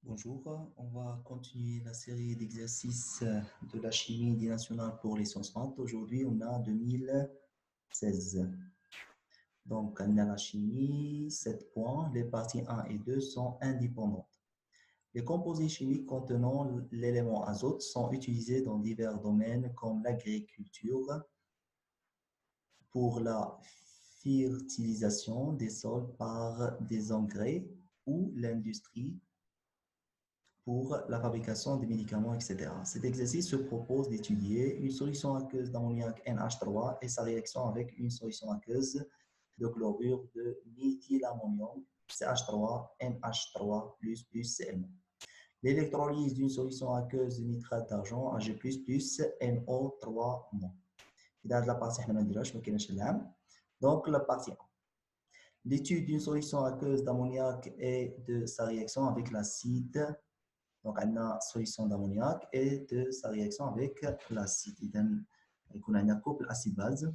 Bonjour, on va continuer la série d'exercices de la chimie nationale pour les sciences maths. Aujourd'hui, on a 2016. Donc, on a la chimie, 7 points. Les parties 1 et 2 sont indépendantes. Les composés chimiques contenant l'élément azote sont utilisés dans divers domaines comme l'agriculture, pour la fertilisation des sols par des engrais ou l'industrie pour la fabrication des médicaments, etc. Cet exercice se propose d'étudier une solution aqueuse d'ammoniac NH3 et sa réaction avec une solution aqueuse de chlorure de méthylammonium CH3 NH3 plus CM. L'électrolyse d'une solution aqueuse de nitrate d'argent Ag++ NO3-. إذا la partie احنا ما نديرهاش ما كايناش العام. Donc la partie 1. L'étude d'une solution aqueuse d'ammoniac et de sa réaction avec l'acide. Donc, on a une solution d'ammoniac et de sa réaction avec l'acide. On a un couple acide-base.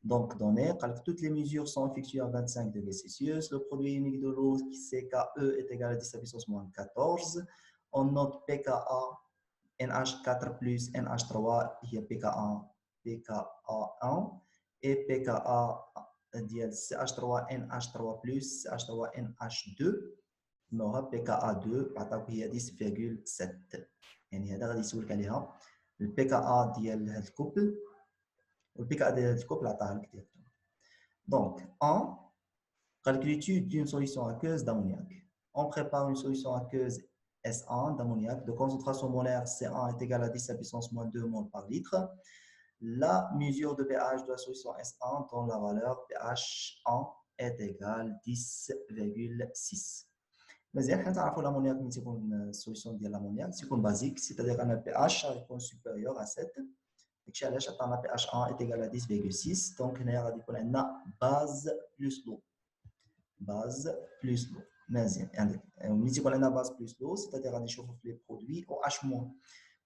Donc, donné, toutes les mesures sont effectuées à 25 degrés Celsius. Le produit unique de l'eau, CKE, est égal à 10 à puissance moins 14. On note pKa, NH4 plus NH3, il y a pKa, pKa1, et pKa, CH3, NH3 plus, CH3, NH2. نوها بي كا ا 2 عطاوك هي 10.7. يعني هذا غادي يسولك عليها البي كا ا ديال هذا الكوبل والبي كا ا ديال هذا الكوبل عطاها لك ديريكتوم. دونك 1 قال لك l'étude d'une solution aqueuse d'ammoniac. On prépare une solution aqueuse S1 d'ammoniac de concentration molaire C1 est égale à 10 à puissance moins 2 mol par litre. La mesure de pH de la solution S1 dont la valeur pH1 est égale 10.6. مزيان حنا تعرفوا الامونياك ملي تيكون السوليسيون ديال الامونياك تيكون بازيك سيتادير ان البي اتش غيكون سوبيريور ا 7. داكشي علاش عطانا بي اتش 1 ايكال 10.6. دونك هنايا غادي يكون عندنا باز بلس لو. باز بلس لو مزيان عندك ملي تيكون عندنا باز بلس لو سيتادير غادي نشوفوا في لي برودوي او اتش موان.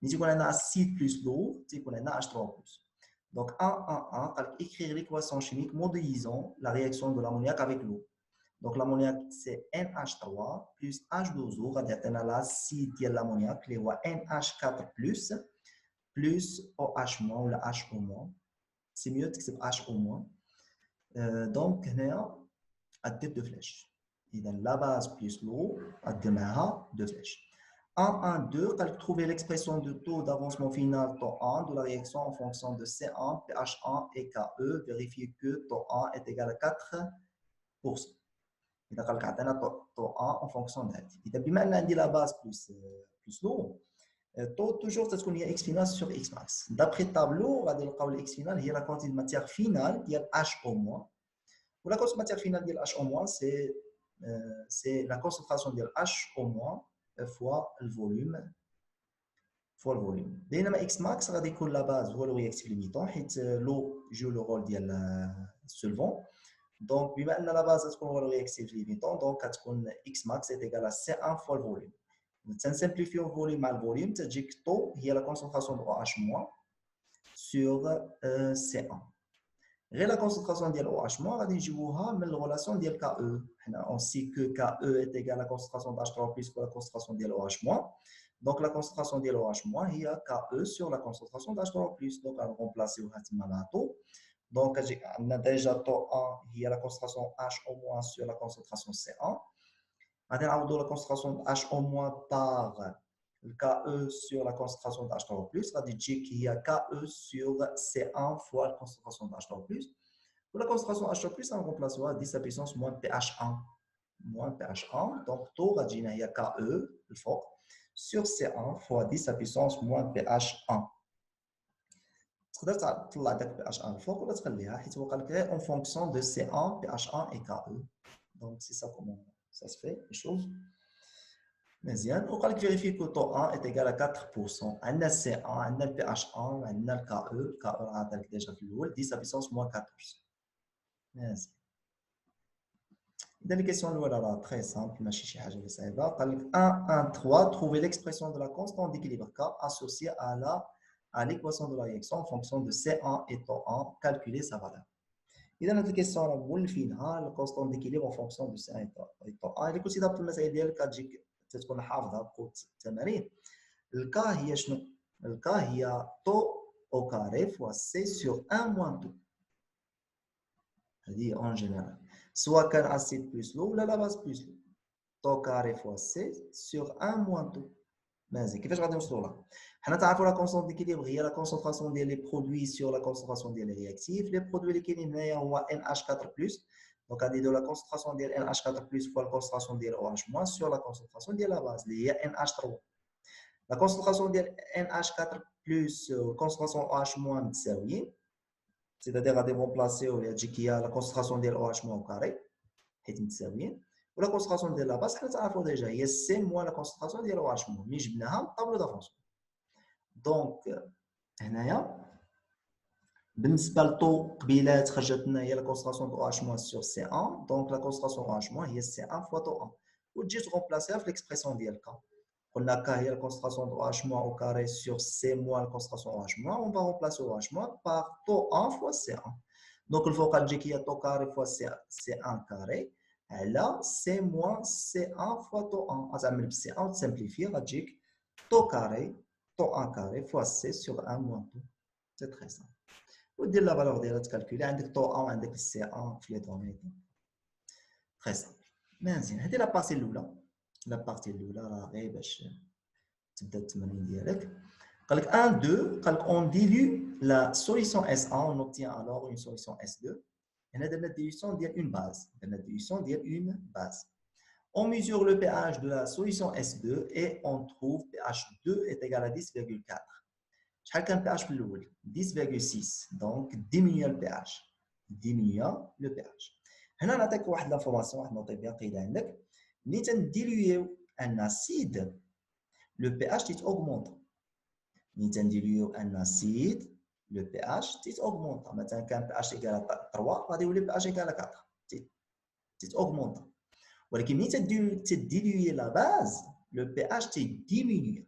ملي تيكون عندنا اسيد بلس لو تيكون عندنا اتش 3 بلس. Donc 1, 1, 1, قال لك écrire l'équation chimique modélisant la réaction de l'ammoniac avec l'eau. Donc l'ammoniac c'est NH3 plus H2O غادي يعطينا l'acide ديال l'ammoniac اللي هو NH4 plus OH- ولا HO-. سي ميو تكتب HO-. دونك هنايا غدير دو فلاش. اذا لا باز بلس لو غدير معاها دو فلاش. 1, 1, 2, قال لك trouver l'expression de taux d'avancement final taux 1 de la réaction en fonction de C1, pH1 et KE. Vérifier que taux 1 est égal à 4%. اذا قال لك عطينا طو 1 اون فونكسيون د هادي. اذا بما ان عندي لا باز بلس لو طو توجور تتكون هي اكس فينال سور اكس ماكس. دابخي الطابلو غادي نلقاو الاكس فينال هي لا كونتي دو ماتيير فينال ديال اش او موان، ولا كونتي ماتيير فينال ديال اش او موان سي لا كونسنتراسيون ديال اش او موان فوا الفوليوم بينما اكس ماكس غادي يكون لا باز هو لو رياكتيف ليميتون حيت لو جو لو رول ديال السولفون. Donc, بما ان لا باز تكون هو الرياكتيف ليميتون دونك كتكون اكس ماكس ايكال ا سي 1 فوا الفوليوم. تنسمبليفيو الفوليوم مع الفوليوم تجيك طو هي لا كونسنتراسيون دو او اتش موان سور سي 1. غير لا كونسنتراسيون ديال او اتش موان غادي نجيبوها من الريلاسيون ديال كا او. حنا اون سي كو كا او ايت ايكال لا كونسنتراسيون د اتش 3 بلس لا كونسنتراسيون ديال او اتش موان. دونك لا كونسنتراسيون ديال او اتش موان هي كا او سور لا كونسنتراسيون د اتش 3 بلس. دونك غنرومبلاسيوها تما مع طو. Donc, on a déjà taux 1, il y a la concentration H au moins sur la concentration C1. On a la concentration H au moins par le KE sur la concentration d'H3+. Ça veut dire qu'il y a KE sur C1 fois la concentration d'H3+. Pour la concentration H3+, on remplace 10 à la puissance moins pH1. Moins pH1. Donc, taux, il y a KE, le fort, sur C1 fois 10 à la puissance moins pH1. تقدر تطلع داك بي اتش 1 الفوق ولا تخليها حيت هو قال لك غير اون فونكسيون دو سي 1 بي اتش 1 اي كا او. دونك سي سا كومون سا سفي نشوف مزيان. وقال لك فيريفي كو طو 1 ايت ايكال 4%. عندنا سي 1 عندنا البي اتش 1 عندنا الكا او. الكا او راه عطاك ديجا في الاول 10 بيسونس موان 14. مزيان. اذا لي كيسيون الاولى راه تري سامبل ماشي شي حاجه اللي صعيبه. قال لك 1 1 3 trouver l'expression de la constante d'équilibre K associée à l'équation de la réaction en fonction de C1 et τ1, calculer sa valeur. اذا هاد الكيسيون راه مولفينها الكونستون ديكيليبر en fonction de C1 et τ1. الا كنتي ضربت المسائل ديالك غتجيك تتكون حافظها بقوه التمارين. الكا هي شنو؟ الكا هي طو او كاري فوا سي سور 1 موان طو. هذه اون جينيرال سواء كان اسيد بلس لو ولا لا باز بلس لو. طو كاري فوا سي سور 1 موان طو. مزيان كيفاش غادي نوصلوا لها؟ حنا تعرفوا لا كونستونط ديكيليبر هي لا كونسونطراسيون ديال لي برودوي سور لا كونسونطراسيون ديال لي رياكتيف. لي برودوي اللي كاينين هنايا هو NH4+. دونك غادي نديرو لا كونسونطراسيون ديال NH4+ فوا لا كونسونطراسيون ديال OH- سور لا كونسونطراسيون ديال لا باز اللي هي NH3. لا كونسونطراسيون ديال NH4+ والكونسونطراسيون OH- متساويين، سيتادير غادي نرومبلاسيو تجيك هي لا كونسونطراسيون ديال OH- او كاري حيت متساويين، ولا كونسونطراسيون ديال لا باز حنا تعرفوا ديجا هي سي موان لا كونسونطراسيون ديال OH- ملي جبناها من الطابلو دافونسمون. دونك هنايا بالنسبه للطو قبيلات خرجت لنا هي لا كونسونطراسيون دو OH- سور سي 1. دونك لا كونسونطراسيون OH- هي سي 1 فوا طو 1 وتجي ترومبلاسيها في ليكسبرسيون ديال كا. قلنا كا هي لا كونسونطراسيون دو OH- او كاري سور سي موان لا كونسونطراسيون OH- اون فا رومبلاسيو OH- بار طو 1 فوا سي 1. دونك الفوق تجيك هي طو كاري فوا سي 1 كاري على سي موان سي 1 فوا طو 1. غتعمل بسي 1 وتسامبليفي غتجيك طو كاري طو 1 كاري فوا سي سور 1 موان طو. سي تري سامبل. ودير لا فالور ديالها تكالكولي، عندك طو 1 وعندك سي 1 في لي دوني. تري سامبل. مزيان هذه لا بارتي الاولى. لا بارتي الاولى راه غير باش تبدا التمارين ديالك. قال لك 1 2 قال لك اون ديليو لا سوليسيون S1 on obtient alors une solution S2. هنا درنا ديليوسيون ديال اون باز، درنا ديليوسيون ديال اون باز. On mesure le pH de la solution S2 et on trouve pH2 est égal à 10,4. شحال كان pH في الاول؟ 10,6. دونك ديمينيا البي اتش، ديمينيا لو بي اتش. هنا نعطيك واحد لافورماسيون، واحد نوطي بها قيده عندك. ملي تنديليو ان اسيد لو بي اتش تيتاوغمونط. ملي تنديليو ان اسيد لو بي اتش تيتاوغمونط. مثلا كان بي اتش ايكال 3 غادي يولي بي اتش ايكال 4 تيتاوغمونط. ولكن ملي تديليو لا باز لو بي اتش تيديمينيو.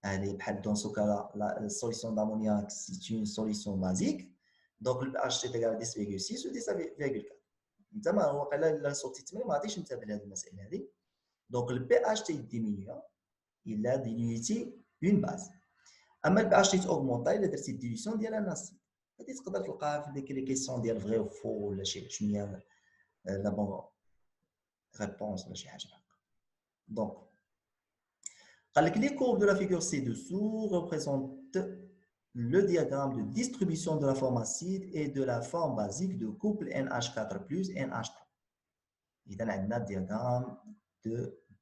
Allez, dans ce cas-là, la solution d'ammoniac, c'est une solution basique. Donc, le pH est égal à 10,6 ou 10,4. Donc, le pH diminue, il a diminué une base. أما le pH augmente, il a une dilution de l'acide. هذه تقدر تلقاها في ديك لي كيسيون ديال فغي وفو ولا شنو هي لا بون ريبونس ولا شي حاجه هكا. دونك les courbes de la figure ci-dessous représentent le diagramme de distribution de la forme acide et de la forme basique de couple NH4+ NH3. Il y a un diagramme de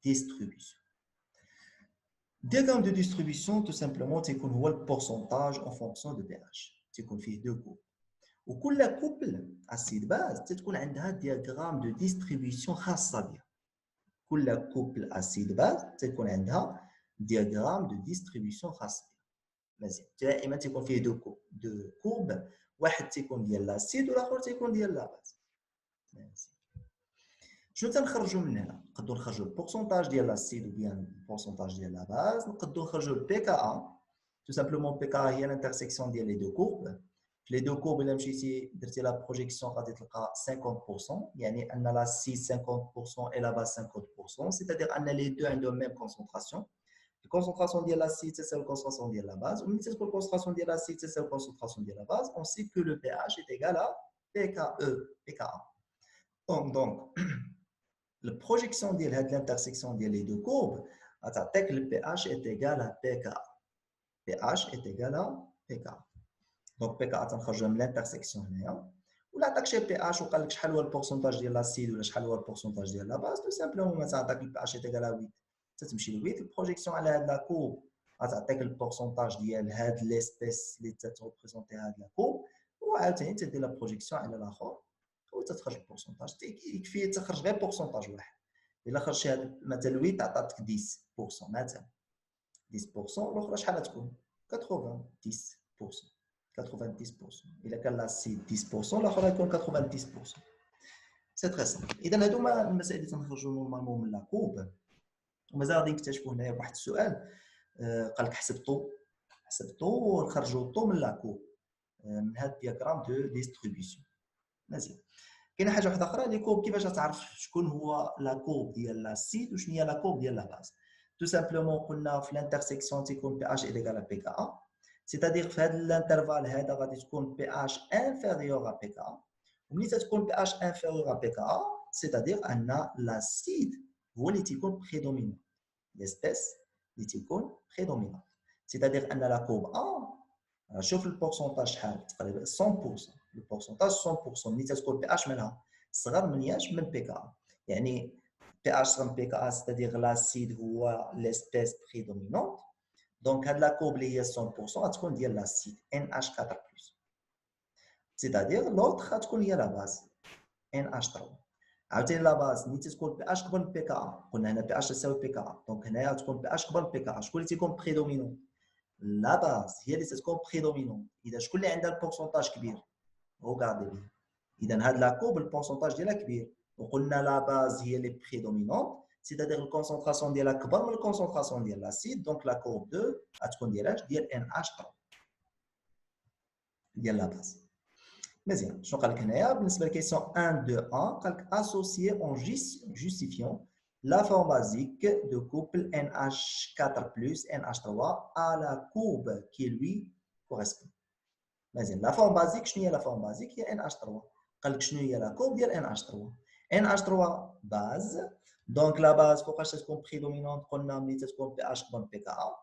distribution. Diagramme de distribution, tout simplement, c'est qu'on voit le pourcentage en fonction de pH. C'est qu'on fait deux couples. Ou كل couple acide-base, c'est qu'on a un diagramme de distribution خاصة بها. كل couple acide-base, c'est qu'on a un diagramme de distribution خاص بها. مزيان دائما تيكون فيه دو كورب، واحد تيكون ديال لاسيد والاخر تيكون ديال لا باز. مزيان شنو تنخرجوا من هنا؟ نقدروا نخرجوا البورسونتاج ديال لاسيد و بيان البورسونتاج ديال لا باز. نقدروا نخرجوا البي كا ا. تو سامبلومون بي كا هي الانترسيكسيون ديال لي دو كورب. في لي دو كورب الا مشيتي درتي لا بروجيكسيون غادي تلقى 50%، يعني ان لاسيد 50% et la base 50%، c'est-à-dire ان لي دو عندهم ميم كونسونطراسيون. La concentration de l'acide, c'est la concentration de la base. Ou si la concentration de l'acide, c'est la concentration de la base, on sait que le pH est égal à pKe, pKa. Donc, la projection de l'intersection des deux courbes, que le pH est égal à pKa. pH est égal à pKa. Donc, pKa, c'est l'intersection. Ou l'attaque chez pH, ou le pourcentage de l'acide, ou le pourcentage de la base, tout simplement, le pH est égal à 8. تتمشي ل 8. البروجيكسيون على هاد لا كورب غتعطيك البورسونتاج ديال هاد ليسبيس اللي تتريبريزونتي هاد لا كورب، وعاوتاني تدير لا بروجيكسيون على الاخر وتتخرج البورسونتاج. يكفي تخرج غير بورسونتاج واحد. الا خرجتي هاد مثلا 8 عطاتك 10% مثلا 10%، الاخرى شحال غتكون 80 10%. 90%. الا كان لاسيد 10% الاخر غيكون 90%. سي تري سامبل. اذا هادو هما المسائل اللي تنخرجوا نورمالمون من لا كورب. ومازال غادي نكتشفوا هنايا واحد السؤال. قال لك حسبتو نخرجوا الطو من لاكو من هذا الدياغرام دو ديستريبيسيون. مزيان كاينه حاجه واحده اخرى لي كورب كيفاش تعرف شكون هو لا كورب ديال لاسيد وشنو هي لا كورب ديال لا باز تو سامبلومون قلنا في الانترسيكسيون تيكون بي اش ايكال بي كا سيتادير في هذا الانترفال هذا غادي تكون بي اش انفيريور ا بي كا وملي تكون بي اش انفيريور ا بي كا سيتادير ان لاسيد هو اللي تيكون بريدومينون ليسبيس اللي تيكون بريدومينون سيتادير ان لا كورب شوف البورسونتاج شحال تقريبا 100% البورسونتاج 100% ملي تكون بي اش مالها صغر من ياش من بي كا يعني بي اش صغر من بي كا سيتادير لاسيد هو ليسبيس بريدومينونت دونك هاد لا كورب اللي هي 100% غتكون ديال لاسيد NH4+. سيتادير لوطخ غتكون هي لا باز NH3. عاوتاني لا باز ملي تكون بي اش كبر من بي كا قلنا هنا بي اش تساوي بي كا دونك هنايا تكون بي اش كبر من بي كا شكون اللي تيكون بريدومينون لا باز هي اللي تكون بريدومينون اذا شكون اللي عندها البورسونتاج كبير غاردي بيه اذا هاد لا كورب البورسونتاج ديالها كبير وقلنا لا باز هي اللي بريدومينونت سيتادير الكونسونطراسيون ديالها كبر من الكونسونطراسيون ديال لاسيد دونك لا كورب 2 غتكون ديال اش ديال NH3 ديال لا باز مزيان شنو قال لك هنايا بالنسبه لكيسيون 1 2 1 قال لك associer en justifiant la forme basique de couple NH4 plus NH3 à la courbe qui lui correspond. مزيان لا فورم بازيك شنو هي لا فورم بازيك هي NH3 قال لك شنو هي لا كورب ديال NH3 NH3 باز دونك لا باز فوقاش تكون بريدومينونت قلنا ملي تكون بي اش كبر من بي كا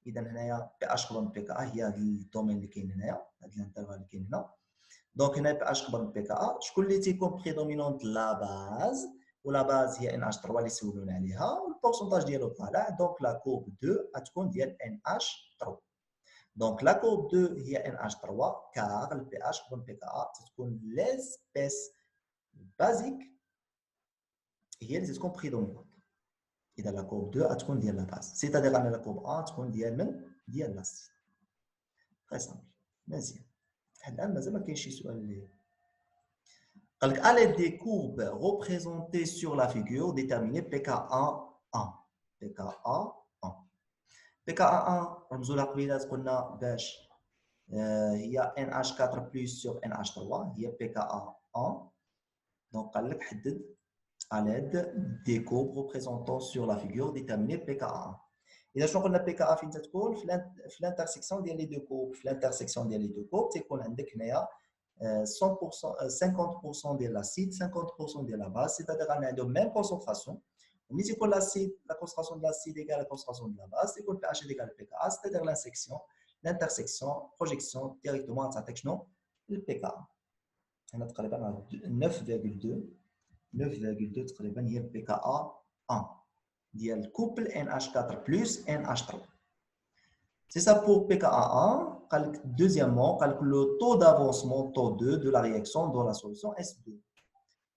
اذا هنايا بي اش كبر من بي كا هي هذا الدومين اللي كاين هنايا هذا الانترفال اللي كاين هنا دونك هنا بي اش كبر من بي كا شكون اللي تيكون بريدومينونت لا باز ولا باز هي NH3 اللي سولونا عليها والبورسونتاج ديالو طالع دونك لا كورب 2 غتكون ديال NH3 دونك لا كورب 2 هي NH3 كار البي اش كبر من بي كا تتكون ليسبيس بازيك هي اللي تتكون بريدومينونت اذا لا كورب 2 غتكون ديال لا باز سيتادير ان لا كورب 1 تكون ديال من ديال لاسيد تري سامبل مزيان حتى الان مازال ما كاينش شي سؤال اللي قال لك على دي كورب ريبريزونتي سور لا فيغور ديتيرميني بي كا 1 بي كا 1 بي كا 1 رمزوا لها قبيلات قلنا باش هي NH4 بلس سور NH3 هي بي كا 1 دونك قال لك حدد à l'aide des courbes représentant sur la figure déterminée PKA. إذا شنو قلنا PKA فين تتكون في الانترسيكسيون ديال لي دو كورب في الانترسيكسيون ديال لي دو كورب تيكون عندك هنايا 100% 50% ديال لاسيد 50% ديال لا باز سيتادير ان عندهم ميم كونسونطراسيون وملي تيكون لاسيد لا كونسونطراسيون ديال لاسيد ايكال لا كونسونطراسيون ديال لا باز تيكون بي اتش ايكال بي كا سيتادير لانسيكسيون الانترسيكسيون بروجيكسيون ديريكتومون تعطيك شنو البي كا هنا تقريبا 9.2 تقريبا هي البي كا 1 ديال كوبل NH4 plus NH3 c'est ça pour PKA1 قال لك deuxièmement قال لك le taux d'avancement taux 2 de la réaction dans la solution S2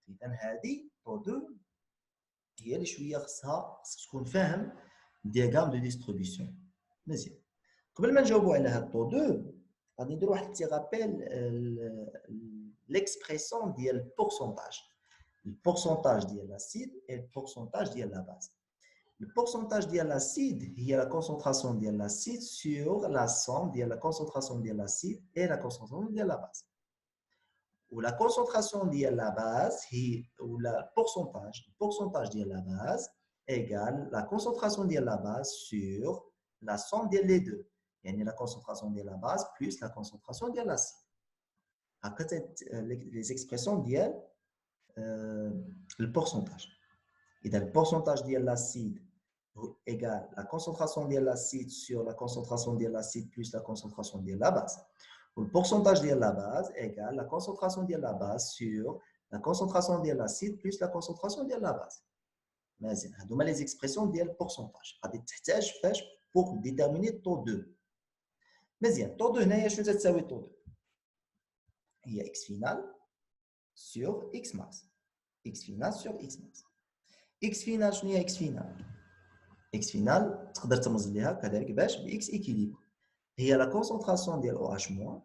اذا هذه taux 2 هي اللي شويه خصك تكون فاهم diagramme de distribution مزيان قبل ما نجاوبوا على هاد taux 2 غادي نديروا واحد التي رابيل l'expression ديال البورسونتاج البورسونتاج ديال l'acide et le pourcentage ديال la base. Le pourcentage de l'acide est la concentration de l'acide sur la somme de la concentration de l'acide et la concentration de la base. Ou la concentration de la base ou le pourcentage de la base égale la concentration de la base sur la somme de les deux. Yani la concentration de la base plus la concentration de l'acide. Après, les expressions disent le pourcentage. Et le pourcentage de l'acide égale la concentration de l'acide sur la concentration de l'acide plus la concentration de la base. Le pourcentage de la base égale la concentration de la base sur la concentration de l'acide plus la concentration de la base. مازال هادو هما les expressions ديال البورسونتاج غادي تحتاج فاش pour déterminer taux 2 مزيان taux 2 هنايا شنو تساوي taux 2 هي x final sur x max x final sur x max x final شنو هي x final x final تقدر ترمز ليها كذلك باش ب x équilibre هي لا كونسونطراسيون ديال OH-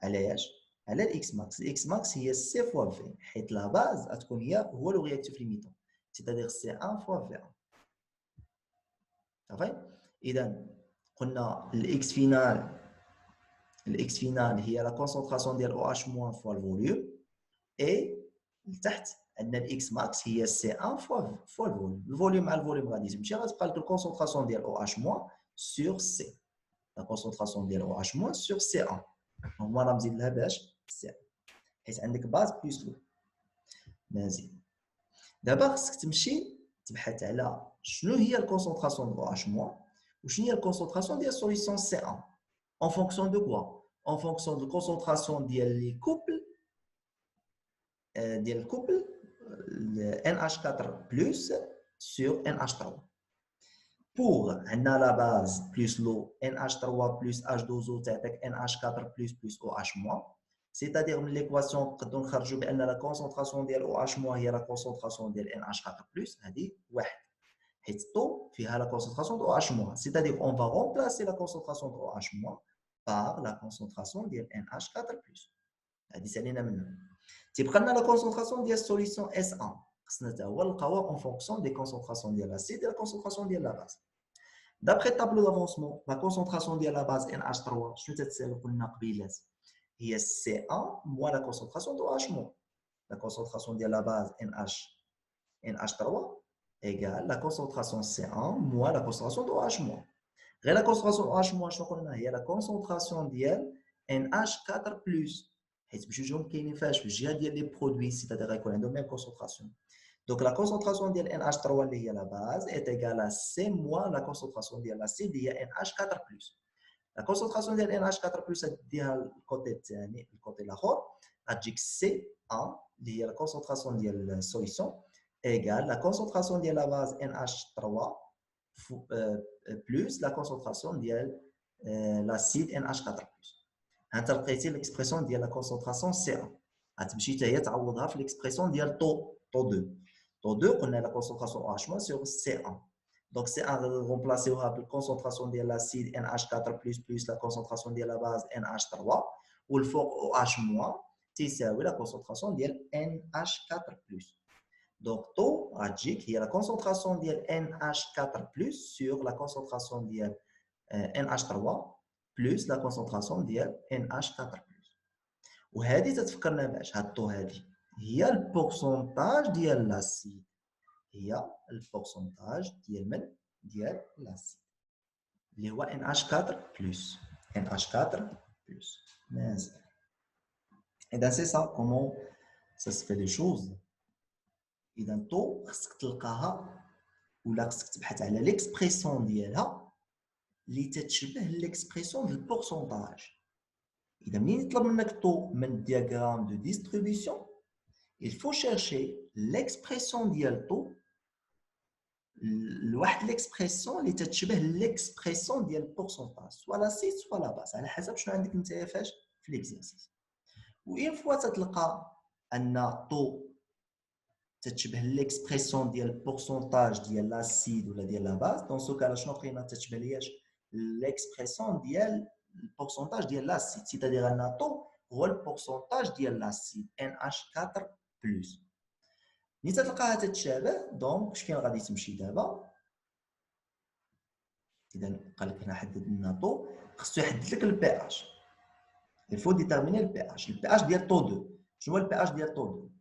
على اش على الاكس ماكس الاكس ماكس هي سي فوا في حيت لا باز غتكون هو لو رياكتيف ليميتون سيتادير سي 1 فوا في 1 صافي اذا قلنا الاكس فينال هي لا كونسونطراسيون ديال OH- فوا الفوليوم et لتحت عندنا الاكس ماكس هي سي 1 فوا الفوليوم مع الفوليوم غادي تمشي غتبقى لك الكونسونطراسيون ديال او اتش موان سور سي لا كونسونطراسيون ديال او اتش موان سور سي 1 هما راه مزيد لها باش سي حيت عندك باز بلس لو مزيان. دابا خصك تمشي تبحث على شنو هي الكونسونطراسيون دو او اتش موان وشنو هي الكونسونطراسيون ديال سوليسيون سي 1 en fonction de quoi en fonction de concentration ديال لي كوبل ديال الكوبل NH4 plus sur NH3 pour عندنا لا باز بلس لو NH3 plus H2O تعطيك NH4 plus OH moins c'est-à-dire من ليكواسيون نقدروا نخرجوا بان لا كونسونطراسيون ديال OH moins هي لا كونسونطراسيون ديال NH4 plus هذه واحد حيت طو فيها لا كونسونطراسيون دو OH moins c'est-à-dire on va remplacer la concentration de OH moins par la concentration ديال NH4 plus هذه سالينا منها. تيبقى لنا لا كونسونطراسيون ديال السوليسيون اس 1 خصنا حتى هو نلقاوها اون فونكسيون دي كونسونطراسيون ديال لاسيد لا كونسونطراسيون ديال لا باز. دابخي الطابلو دافونسمون لا كونسونطراسيون ديال لا باز ان اتش 3 شنو تتساوي قلنا قبيلات هي سي 1 موا لا كونسونطراسيون دو اتش مو لا كونسونطراسيون ديال لا باز ان اتش 3 ايغال لا كونسونطراسيون سي 1 موا لا كونسونطراسيون دو اتش مو غير لا كونسونطراسيون دو اتش مو شنو قلنا هي لا كونسونطراسيون ديال ان اتش 4 بلس حيت بجوجهم كاينين فاش في الجهه ديال لي برودوي سيتادير غيكون عندهم ميم كونسونطراسيون دونك لا كونسونطراسيون ديال NH3 اللي هي لا باز ايت ايغال ا سي موا لا كونسونطراسيون ديال لاسيد اللي هي NH4 بلس لا كونسونطراسيون ديال NH4 بلس ديها الكوتي الثاني الكوتي الاخر غتجيك سي 1 اللي هي لا كونسونطراسيون ديال السوليسيون ايغال لا كونسونطراسيون ديال لا باز NH3 بلس لا كونسونطراسيون ديال لاسيد NH4 بلس انت لقيتي ليكسبرسيون ديال لا كونسونطراسيون سي 1 غتمشي حتى هي تعوضها في ليكسبرسيون ديال طو 2 طو 2 قلنا لا كونسونطراسيون او اتش مو سور سي 1 دونك سي 1 غنبلاسيوها بالكونسونطراسيون ديال لاسيد NH4 بلس لا كونسونطراسيون ديال لا باز NH3 والفوق او اتش مو تيساوي لا كونسونطراسيون ديال NH4 بلس دونك طو غتجيك هي لا كونسونطراسيون ديال NH4 بلس سور لا كونسونطراسيون ديال NH3 بلس لا كونسونطراسيون ديال NH4 بلس وهذه تتفكرنا باش هاد الطو هذه هي البورسونتاج ديال لاسيد هي البورسونتاج ديال من ديال لاسيد اللي هو NH4 بلس NH4 بلس مزيان اذا سي سا كومون سا سفي لي شوز اذا الطو خصك تلقاها ولا خصك تبحث على ليكسبريسيون ديالها اللي تتشبه ليكسبريسيون ديال البورسونتاج اذا منين يطلب منك الطو من الدياغرام دو ديستريبيسيون il faut chercher l'expression ديال الطو لواحد ليكسبريسيون اللي تتشبه ليكسبريسيون ديال البورسونتاج سوا لا سي سوا لا باس على حسب شنو عندك نتايا فاش في ليكزارسيس وين فوا تتلقى ان طو تتشبه ليكسبريسيون ديال البورسونتاج ديال لاسيد ولا ديال لا باس دون سو كالا شنو بقينا تتشبه لياش ليكسبريسيون ديال البورسونتاج ديال لاسيد سيتادير ان طو هو البورسونتاج ديال لاسيد NH4 بلس ملي تلقاها تتشابه دونك اش كاين غادي تمشي دابا اذا قال لك هنا حدد لنا طو خصو يحدد لك البي اش الفو ديتيرميني البي اش ديال طو 2 شنو هو البي اش ديال طو 2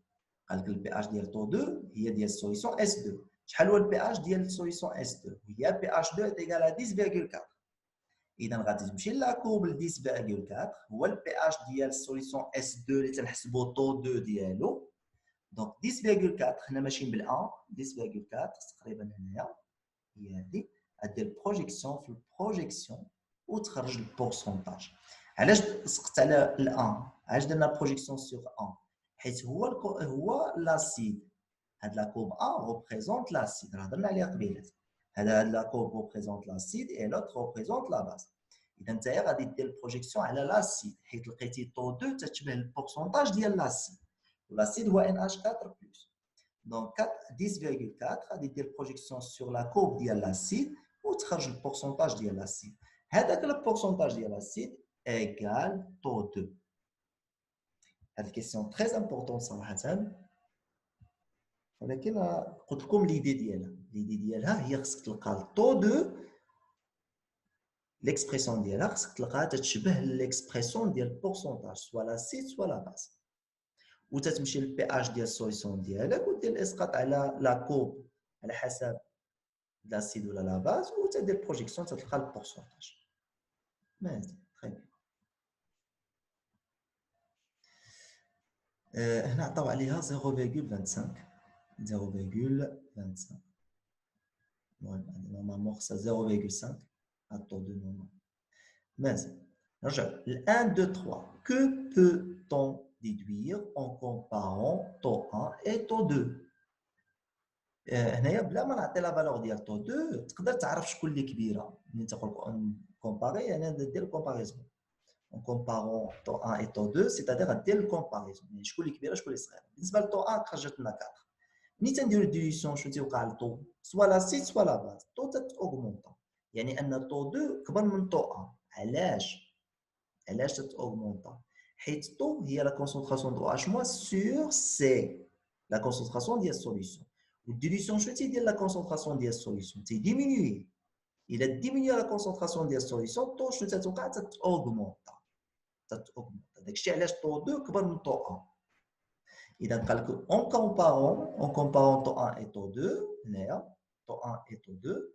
قال لك البي اش ديال طو 2 هي ديال السوليسيون اس 2 شحال هو البي اش ديال السوليسيون اس 2 هي بي اش 2 ايكال 10.4 اذا غادي تمشي لا كورب ل 10.4 هو البي اش ديال السوليسيون اس 2 اللي تنحسبوا طو 2 ديالو دونك 10.4 حنا ماشيين بالان 10.4 تقريبا هنايا هي هذه دير البروجيكسيون في البروجيكسيون وتخرج البورسونتاج علاش سقط على الان علاش درنا بروجيكسيون سور ان حيت هو لاسيد هاد لا كورب ان ريبريزونت لاسيد هضرنا عليها قبيله هذا لا كورب ريبريزونت لاسيد اي لوتر ريبريزونت لا باز اذا نتايا غادي دير البروجيكسيون على لاسيد حيت لقيتي طو 2 تتشبه البورسونتاج ديال لاسيد والاسيد هو NH4 بلس دونك 10.4 غادي دير بروجيكسيون سور لا كورب ديال لاسيد وتخرج البورسونتاج ديال لاسيد هذاك البورسونتاج ديال لاسيد ايكال طو 2 هاد الكيسيون تري امبورطون صراحه ولكن قلت لكم ليدي ديالها هي خصك تلقى طو 2 ليكسبريسيون ديالها خصك تلقاها تتشبه ليكسبريسيون ديال البورسونتاج سوا لاسيد سوا لا باز وتتمشي للبي اتش ديال السوليسيون ديالك ودير الاسقاط على لا كوب على حسب لاسيد ولا لا باز وتدير بروجيكسيون تلقى البورسونتاج. مزيان تري بيان. هنا عطاو عليها 0.25 0.25 normalement c'est 0.5 à taux de normal. Mais, le 1, 2, 3. Que peut-on déduire en comparant taux 1 et taux 2 هنايا بلا ما نعطي لا فالور ديال taux 2 تقدر تعرف شكون اللي كبيره ملي تقول كومباري. يعني دير الكومباريزون en comparant taux 1 et taux 2 c'est-à-dire دير الكومباريزون يعني شكون اللي كبيره شكون اللي صغيره. بالنسبه لتو 1 خرجت لنا 4. ملي تنديرو الديليسيون شنو تيوقع للطو سوا لاسيد سوا لا باز طو تتاوغمونطا يعني ان طو 2 كبر من طو 1. علاش تتاوغمونطا؟ حيت طو هي لا كونسونطراسيون دو اش موان سور سي لا كونسونطراسيون ديال السوليسيون والديليسيون شنو تيدير لا كونسونطراسيون ديال السوليسيون تيديمينيي. الا ديمينيي لا كونسونطراسيون ديال السوليسيون طو شنو تتوقع تتاوغمونطا داكشي علاش طو 2 كبر من طو 1. إذا قال لك en comparant taux 1 et taux 2 هنايا taux 1 et taux 2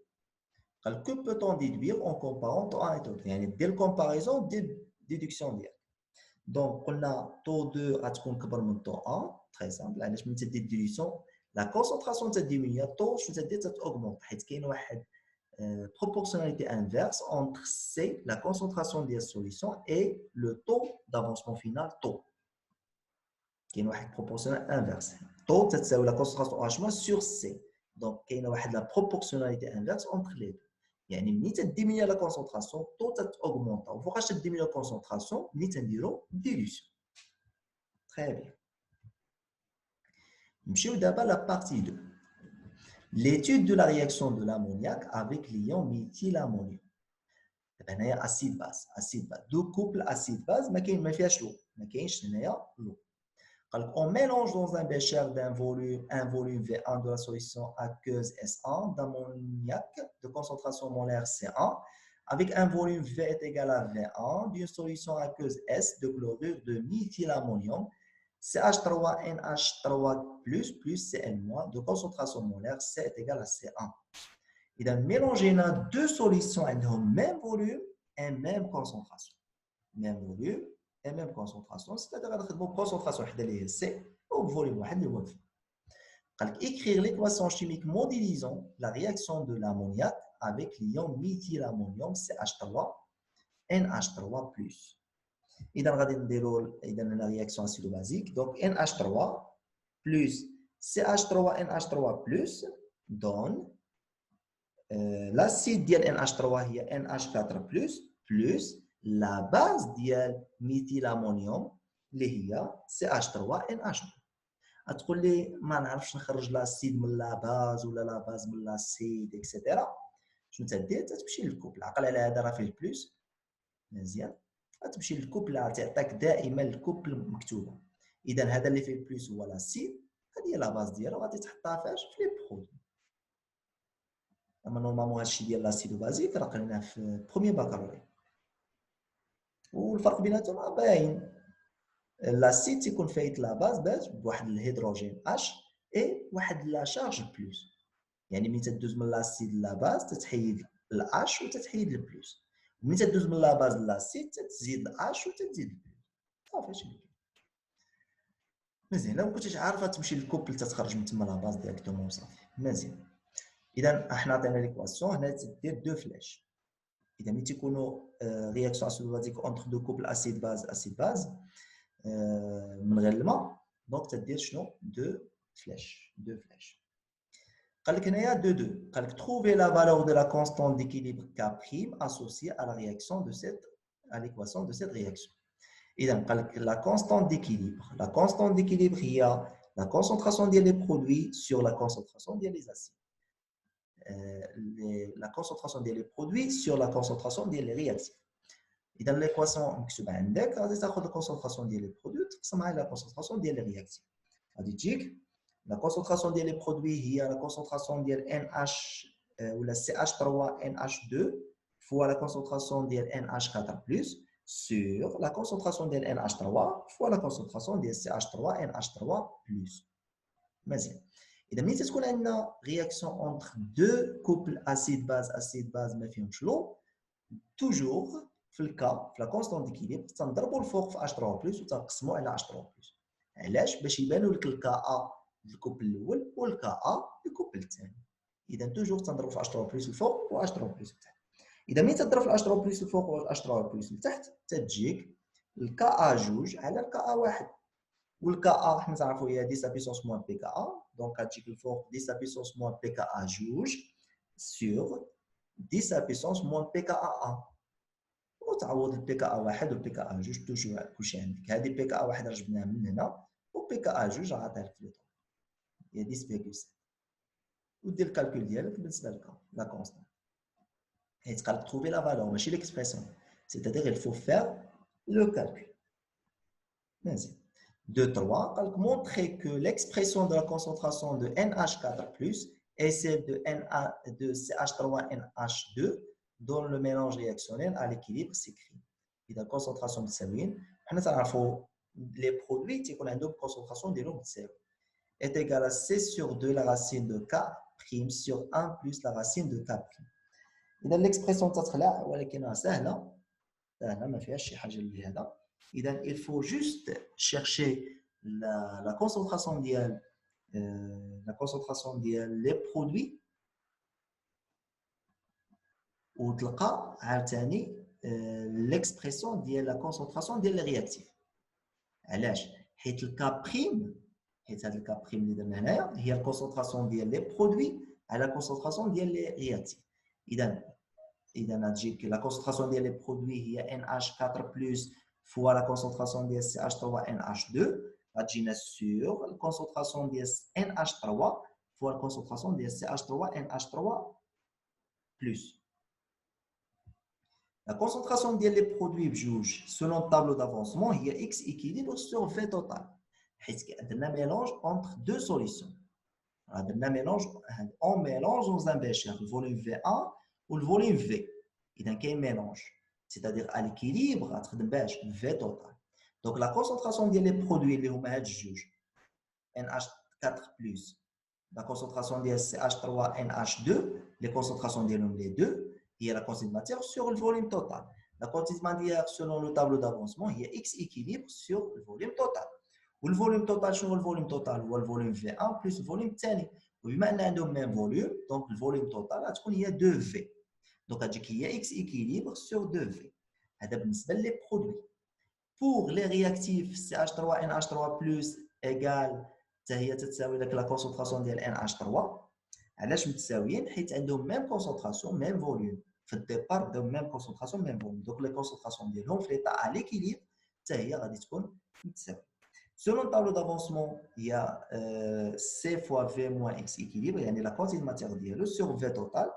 قال que peut-on déduire en comparant taux 1 et taux 2 يعني دير الكومباريزون دير ديدكسيون ديالك. دونك قلنا taux 2 غتكون كبر من taux 1 تري سامبل. علاش ملي تدير ديدكسيون لا كونسونطراسيون تديمينيا طو شنو تدير تاوغمونط حيت كاين واحد proportionnalité inverse entre C la concentration de la solution et le taux d'avancement final taux. كاين واحد بروبورسيونال انفيرس طو تتساوي لا كونسونطراسيون اش موان سور سي. دونك كاينه واحد لا بروبورسيوناليتي انفيرس اونتر لي دو. يعني ملي تديميني لا كونسونطراسيون طو تتاوغمونطا وفوقاش تديميني لا كونسونطراسيون ملي تنديرو ديليسيون. تري بيان. نمشيو دابا لا بارتي 2 l'étude de la réaction de l'ammoniac avec l'ion méthylammonium. دابا هنايا اسيد باز دو كوبل اسيد باز ما فيهاش لو ما كاينش هنايا لو. On mélange dans un bécher d'un volume V1 de la solution aqueuse S1 d'ammoniac de concentration molaire C1 avec un volume V est égal à V1 d'une solution aqueuse S de chlorure de méthylammonium CH3NH3 plus Cl- de concentration molaire C est égal à C1. Il a mélangé deux solutions avec le même volume et même concentration. Même volume et même concentration, c'est-à-dire une concentration qui est C ou volume qui est V. Écrire l'équation chimique modélisant la réaction de l'ammoniac avec l'ion méthylammonium CH3 NH3+. إذا غادي نديروا la réaction acido-basique donc NH3 plus CH3NH3+ donne l'acide ديال NH3 هي NH4+ plus la base ديال ميثيلامونيوم اللي هي CH3NH2. غتقول لي ما نعرفش نخرج لاسيد من لا باز ولا لا باز من لاسيد اكسيتيرا. شنو تدير؟ تمشي للكوبل. عقل على هذا راه فيه البلوس مزيان. غتمشي للكوبل تعطيك دائما الكوبل مكتوبه. اذا هذا اللي فيه البلوس هو لاسيد هذه هي لا باز ديالو غادي تحطها فاش في لي برودوي. اما نورمالمون هادشي ديال لاسيدو بازيك راه قريناه في بروميير باكالوريا والفرق بيناتهم باين. لاسيد تيكون فايت لا باز بواحد الهيدروجين اش اي واحد لا شارج بلوس. يعني ملي تدوز من لاسيد لا باز تتحيد الاش وتتحيد البلوس. ملي تدوز من لا باز لاسيد تزيد الاش وتزيد البلوس. صافي هادشي اللي كاين. مزيان. لو كنتيش عارفه تمشي للكوبل تتخرج من تما لا باز ديريكتومون صافي مزيان. اذا احنا عطينا ليكواسيون هنا تدير دو فلاش. اذا ملي تيكونوا رياكسيون اسيدوبازيك اونتر دو كوبل اسيد باز من غير الماء دونك تدير شنو دو فلاش. قال لك هنايا دو قال لك trouver la valeur de la constante d'équilibre K' associée à la réaction de à l'équation de cette réaction. اذا قال لك la constante d'équilibre هي la concentration ديال les produits sur la concentration ديال les acides. La concentration des produits sur la concentration des réactifs. إذا l'équation مكتوبة عندك غادي تاخذ la concentration ديال les produits تقسمها على la concentration ديال les réactifs. غادي تجيك la concentration ديال les produits هي la concentration ديال NH ولا CH3NH2 fois la concentration ديال NH4+ sur la concentration de NH3 fois la concentration de CH3 NH3 plus. مزيان. إذا ملي تكون عندنا réaction entre deux couples acide-base ما فيهمش l'eau, toujours في الكا في لا كونستون ديكيليبر تنضربوا الفوق في H3 بلس وتنقسموا على H3 بلس. علاش؟ باش يبانوا لك الكا ا الكوبل الاول والكا ا الكوبل الثاني. اذا توجور تنضرب في H3 بلس الفوق و H3 بلس التحت. اذا ملي تضرب في H3 بلس الفوق و H3 بلس التحت تتجيك الكا ا جوج على الكا ا واحد. والكا ا حنا تعرفوا هي 10 بيسونس موان بي كا ا، دونك غتجيك الفوق 10 بيسونس موان بي كا ا جوج سور 10 بيسونس موان بي كا ا. وتعوض البي كا ا واحد والبي كا ا جوج توجور كلشي عندك. هذه بي كا ا واحد راه جبناها من هنا وبي كا ا جوج راه عطاها لك في لو هي 10.7. ودير الكالكول ديالك بالنسبه لا كونستانت حيت قالك تروفي لا فالور ماشي ليكسبرسيون، سيتادير il faut faire le calcul. مزيان. 2 3 قالك montrer que l'expression de la concentration de NH4+ et celle de CH3NH2 dans le mélange réactionnel à l'équilibre s'écrit. إذا الكونسنتراسيون متساويين حنا تعرفوا لي برودوي تيكون عندهم كونسنتراسيون ديالهم متساوي est égal à C sur 2 la racine de K prime sur 1 plus la racine de K prime. إذا l'expression تتخلع ولكنها سهلة ما فيهاش شي حاجة اللي هذا. إذا il faut juste chercher la concentration ديال les produits وتلقى عاوتاني l'expression ديال la concentration ديال les réactifs. علاش؟ حيت الكا بريم حيت هذا الكا بريم اللي درنا هنايا هي الكونسنتراسيون ديال لي برودوي على كونسنتراسيون ديال لي رياكتيف. اذا غتجيك لا كونسنتراسيون ديال لي برودوي هي NH4 بلس فوا لا كونسنتراسيون ديال CH3 NH2 غتجينا سور الكونسنتراسيون ديال NH3 فوا الكونسنتراسيون ديال CH3 NH3 بلس. La concentration des produits بجوج selon le tableau d'avancement هي X équilibre sur V total. حيت درنا ميلونج entre deux solutions. درنا ميلونج on mélange dans un bécher le volume V1 ou le volume V. إذا كاين ميلونج c'est-à-dire à l'équilibre غتخدم باش V total. Donc la concentration ديال les produits اللي هما هاد الجوج NH4 plus la concentration ديال CH3 NH2 les concentrations ديالهم les deux هي la quantité de matière sur le volume total. La quantité de matière selon le tableau d'avancement هي X équilibre sur le volume total. والفوليوم توتال شنو هو الفوليوم توتال؟ هو الفوليوم في 1 بلس الفوليوم الثاني. وبما ان عندهم ميم فوليوم دونك الفوليوم توتال غتكون هي 2 في. دونك غتجيك هي X équilibre sur 2 في. هذا بالنسبه لي برودوي. بور لي رياكتيف CH3 NH3 بلس ايغال حتى هي تتساوي لك لا كونسنتراسيون ديال NH3. علاش متساويين؟ حيت عندهم ميم كونسنتراسيون ميم فوليوم. في الديبار بداو ميم كونسنتراسيون ميم فوليوم. دونك لي كونسنتراسيون ديالهم في ليطا على ليكيليبر حتى هي غادي تكون متساويه. Selon le tableau d'avancement, il y a C fois V moins X équilibre, يعني la quantité de matière ديالو sur V total.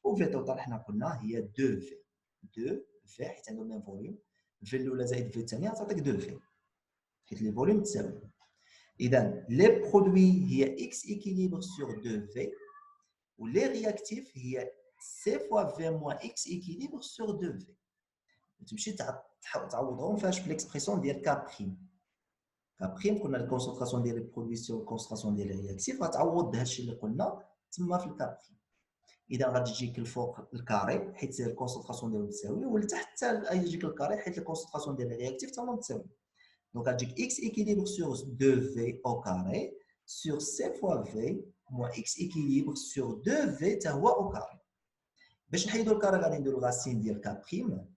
و V total حنا قلنا هي 2V. 2V حيت عندهم ميم فوليوم. V الأولى زائد V الثانية غتعطيك 2V. حيت لي فوليوم متساويين. إذا لي برودوي هي X équilibre sur 2V و لي رياكتيف هي C fois V moins X équilibre sur 2V. تمشي تعوضهم فاش في ليكسبرسيون ديال K prime. كابريم قلنا الكونسنتراسيون ديال البرودوي سور الكونسنتراسيون ديال الرياكتيف غتعوض هادشي اللي قلنا تما في الكابريم. اذا غادي تجيك الفوق الكاري حيت الكونسنتراسيون ديالو متساويه والتحت حتى غيجيك الكاري حيت الكونسنتراسيون ديال الرياكتيف تما متساويه. دونك غتجيك اكس ايكيليبر سور 2 في او كاري سور سي فوا في موان اكس ايكيليبر سور 2 في حتى هو او كاري. باش نحيدو الكاري غادي نديرو الغاسين ديال كابريم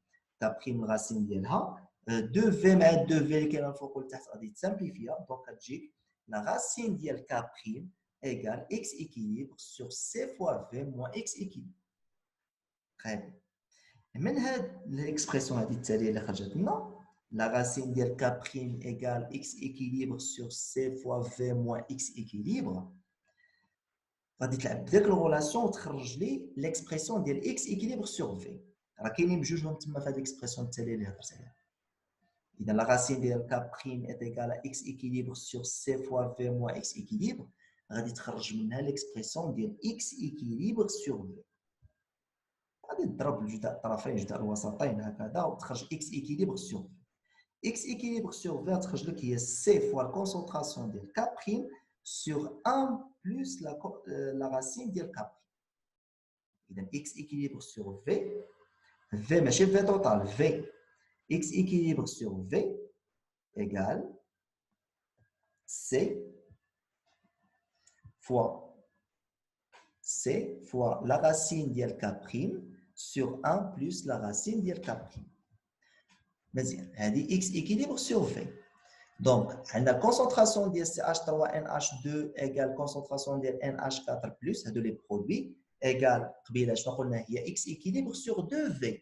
الغاسين ديالها 2V مع 2V اللي كاينه الفوق والتحت غادي تسامبليفيا. دونك غتجيك لا راسين ديال K بريم ايكال X équilibre sur C fois V moins X équilibre. طيب من هاد ليكسبرسيون هادي التاليه اللي خرجت لنا لا راسين ديال K بريم ايكال X équilibre sur C fois V moins X équilibre غادي تلعب بداك الغولاسيون وتخرج لي ليكسبرسيون ديال X équilibre sur V. راه كاينين بجوجهم تما في هاد ليكسبرسيون التاليه اللي هضرت عليها. إذا la racine de K' est égale à X équilibre sur C fois V moins X équilibre غادي تخرج منها l'expression ديال X équilibre sur V. غادي نضرب جوج الطرفين جوج الوسطين هكذا وتخرج اكس ايكيليبر سور اكس ايكيليبر سور في تخرج لك هي سي فوا الكونسونطراسيون ديال ك بريم سور 1 بلس لا راسين ديال ك بريم. اذا اكس ايكيليبر سور في ماشي في توتال في x équilibre sur V égale C fois la racine ديال K' sur 1 plus la racine ديال K'. مزيان هذه x équilibre sur V. Donc عندنا concentration ديال CH3NH2 égale concentration ديال NH4 plus هادو لي برودوي égale قبيله شنو قلنا هي x équilibre sur 2V.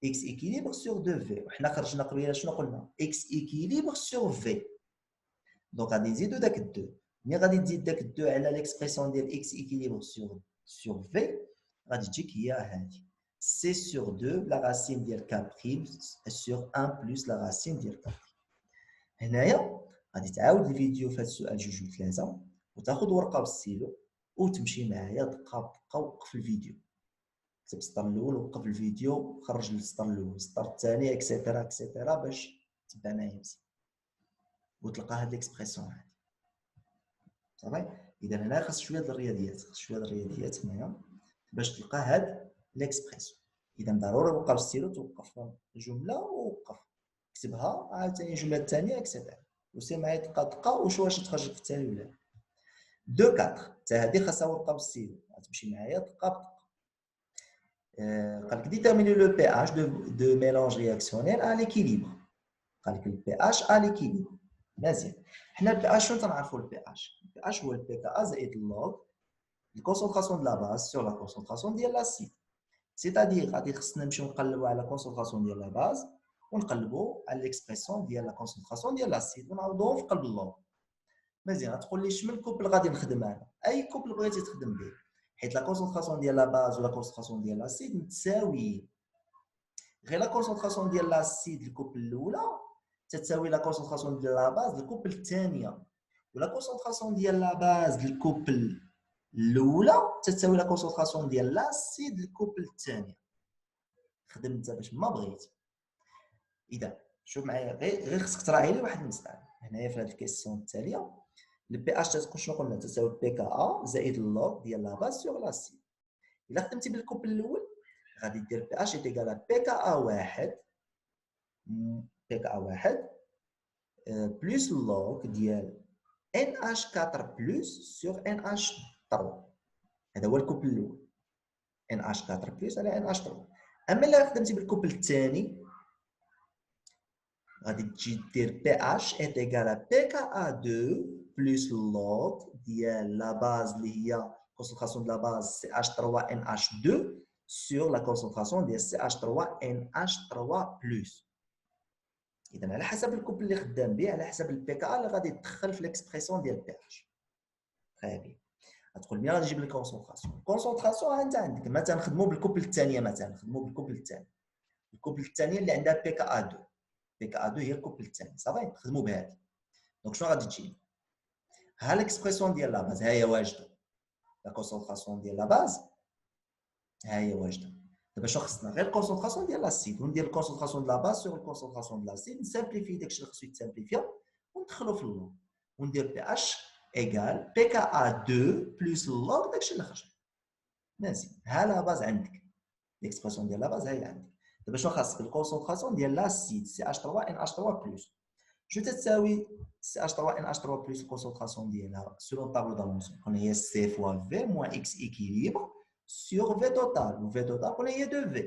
x équilibre sur 2v وحنا خرجنا قبيله شنو قلنا x équilibre sur v. دونك غادي نزيدو داك 2 ملي غادي تزيد داك 2 على ليكسبرسيون ديال x équilibre sur v غادي تجيك هي هذه c sur 2 la racine ديال k prime sur 1 plus la racine ديال k. هنايا غادي تعاود الفيديو في هذا السؤال جوج وثلاثه وتاخذ ورقه بالستيلو وتمشي معايا دقه بدقه ووقف الفيديو. كتب السطر الاول وقف الفيديو خرج للسطر الاول السطر الثاني اكسيتيرا اكسيتيرا باش تبع معايا مزيان وتلقى هاد ليكسبرسيون هادي صافي. اذا هنا خاص شويه د الرياضيات هنايا باش تلقى هاد ليكسبرسيون. اذا ضروري وقف الستيلو توقف الجمله ووقف كتبها عاوتاني الجمله الثانيه اكسيتيرا وسير معايا دقه دقه وشوف واش تخرج لك في الثاني ولا لا. 2 4 حتى هادي خاصها ورقه بالستيلو غتمشي معايا دقه بدقه. Déterminer le pH de mélange réactionnel à l'équilibre. Le pH à l'équilibre. مزيان حنا البي اش شنو تنعرفوا البي اش؟ البي اش هو البي كا زائد اللوغ الكونسونطراسيون ديال لا باز سور لا كونسونطراسيون ديال لاسيد. سيتادير غادي خصنا نمشيو نقلبوا على كونسونطراسيون ديال لا باز ونقلبوا على ليكسبرسيون ديال لا كونسونطراسيون ديال لاسيد ونعوضوهم في قلب اللوغ. مزيان غتقول لي شمن كوبل غادي نخدم انا؟ اي كوبل بغيتي تخدم به حيت لا كونسونطراسيون ديال لا باز ولا كونسونطراسيون ديال لاسيد متساويين. غير لا كونسونطراسيون ديال لاسيد الكوبل الاولى تتساوي لا كونسونطراسيون ديال لا باز الكوبل الثانيه ولا كونسونطراسيون ديال لا باز الكوبل الاولى تتساوي لا كونسونطراسيون ديال لاسيد الكوبل الثانيه. خدم انت باش ما بغيت. اذا شوف معايا غير خصك تراعي لي واحد المساله هنايا في هذه الكيسيون التاليه. البي اش تكون شنو قلنا تساوي بي كا ا زائد اللوغ ديال لا باز سور لاسيد. الا خدمتي بالكوبل الاول غادي دير بي اش ايكال بي كا ا واحد بي كا ا واحد بلس اللوغ ديال ان اش 4 بلس سور ان اش 3. هذا هو الكوبل الاول ان اش 4 بلس على ان اش 3. اما الا خدمتي بالكوبل الثاني غادي تجي دير بي اش ايكال بي كا ا 2 بلس اللوغ ديال لا باز اللي هي concentration de la base CH3NH2 sur la concentration de CH3NH3+. إذا على حسب الكوبل اللي خدام به على حسب البي كا اللي غادي تدخل في ليكسبرسيون ديال بي اتش. تري بيان. غتقول ملي غادي نجيب الكونسونطراسيون الكونسونطراسيون انت عندك مثلا نخدموا بالكوبل الثانيه مثلا نخدموا بالكوبل الثاني الكوبل الثانيه اللي عندها بي كا 2 بي كا 2 هي الكوبل الثاني صافي نخدموا بهذه. دونك شنو غادي تجي ها ليكسبرسيون ديال لا باز ها هي واجده لا كونسونطراسيون ديال لا باز ها هي واجده. دابا شنو خصنا غير الكونسونطراسيون ديال لاسيد وندير الكونسونطراسيون ديال لا باز سور الكونسونطراسيون ديال لاسيد نسامبليفي داكشي اللي خصو يتسامبليفيا وندخلو في اللوغ وندير بي اش ايكال بي كا ا 2 بلس اللوغ داكشي اللي خرج. مزيان ها لا باز عندك ليكسبرسيون ديال لا باز ها هي عندك. دابا شنو خاصك الكونسونطراسيون ديال لاسيد سي اش 3 ان اش 3 بلس جو تساوي سي اش 3 ان اش 3 بلس الكونسونطراسيون ديالها سولون طابلو دالونسون قلنا هي سي فوا في موان اكس ايكيليبر sur V total و V total قلنا هي 2V.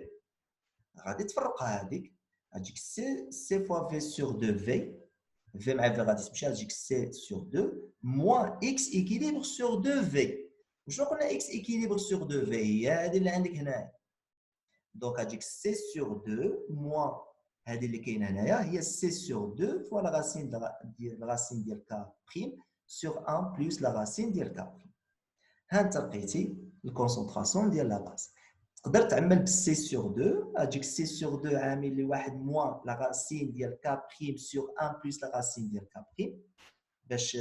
غادي تفرقها هذيك غتجيك C fois V sur 2V V مع V غادي تمشي غتجيك C sur 2 moins X équilibre sur 2V. وشنو قلنا X équilibre sur 2V هي هذه اللي عندك هنا. دونك غتجيك C sur 2 moins هذه اللي كاينه هنايا هي C sur 2 fois la racine ديال K prime sur 1 plus la racine ديال K prime. ها انت لقيتي الكونسونطراسيون ديال لا باز. تقدر تعمل بالسي سور 2 غتجيك سي سور 2 عامل لواحد موان لا راسين ديال كا بريم سور 1 بلس لا راسين ديال كا بريم باش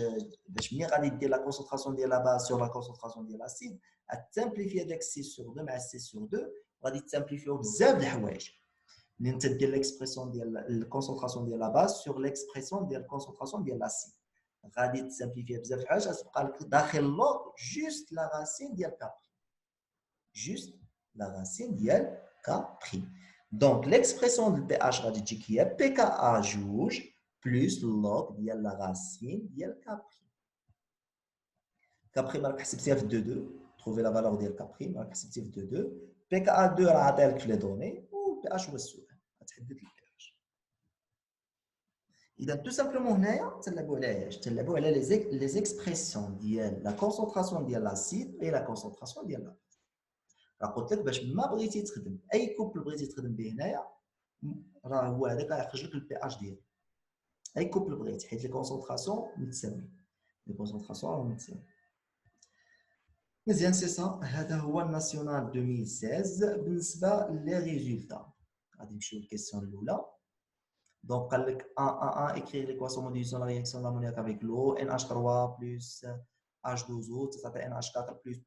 ملي غادي دير لا كونسونطراسيون ديال لا باز سور لا كونسونطراسيون ديال لاسيد تسامبليفي هذاك سي سور 2 مع سي سور 2 غادي تسامبليفيو بزاف د الحوايج اللي انت دير ليكسبريسيون ديال الكونسونطراسيون ديال لا باز سور ليكسبريسيون ديال الكونسونطراسيون ديال لاسيد غادي تسامبليفيها بزاف د الحوايج غتبقى لك داخل لوغ جوست لا راسين ديال كابري جوست لا راسين ديال كابري دونك ليكسبريسيون ديال بي اش غادي تجيك هي بي كا ا جوج بلس لوغ ديال لا راسين ديال كابري كابري مالك حسبتيها في 2 2 trouver la valeur ديال كابري مالك حسبتيها في 2 2 بي كا ا 2 راه عاطيه لك في لي دوني و بي اش هو السؤال غتحدد لك بي اش اذا تو سامبلومون هنايا تلعبوا على اش تلعبوا على لي زيكسبريسيون ديال لا كونسونطراسيون ديال لاسيد اي لا كونسونطراسيون ديال لا راه قلت لك باش ما بغيتي تخدم اي كوبل بغيتي تخدم به هنايا راه هو هذاك غيخرج لك البي اش ديالو اي كوبل بغيتي حيت لي كونسونطراسيون متساويين لي كونسونطراسيون راهم متساويين مزيان سي سا هذا هو الناسيونال 2016 بالنسبه لي ريزولتا غادي نمشيو للكيسيون الاولى دونك قال لك 1 écrire l'équation modulation de la réaction de l'ammoniac avec l'eau NH3 plus H2O تعطي NH4 plus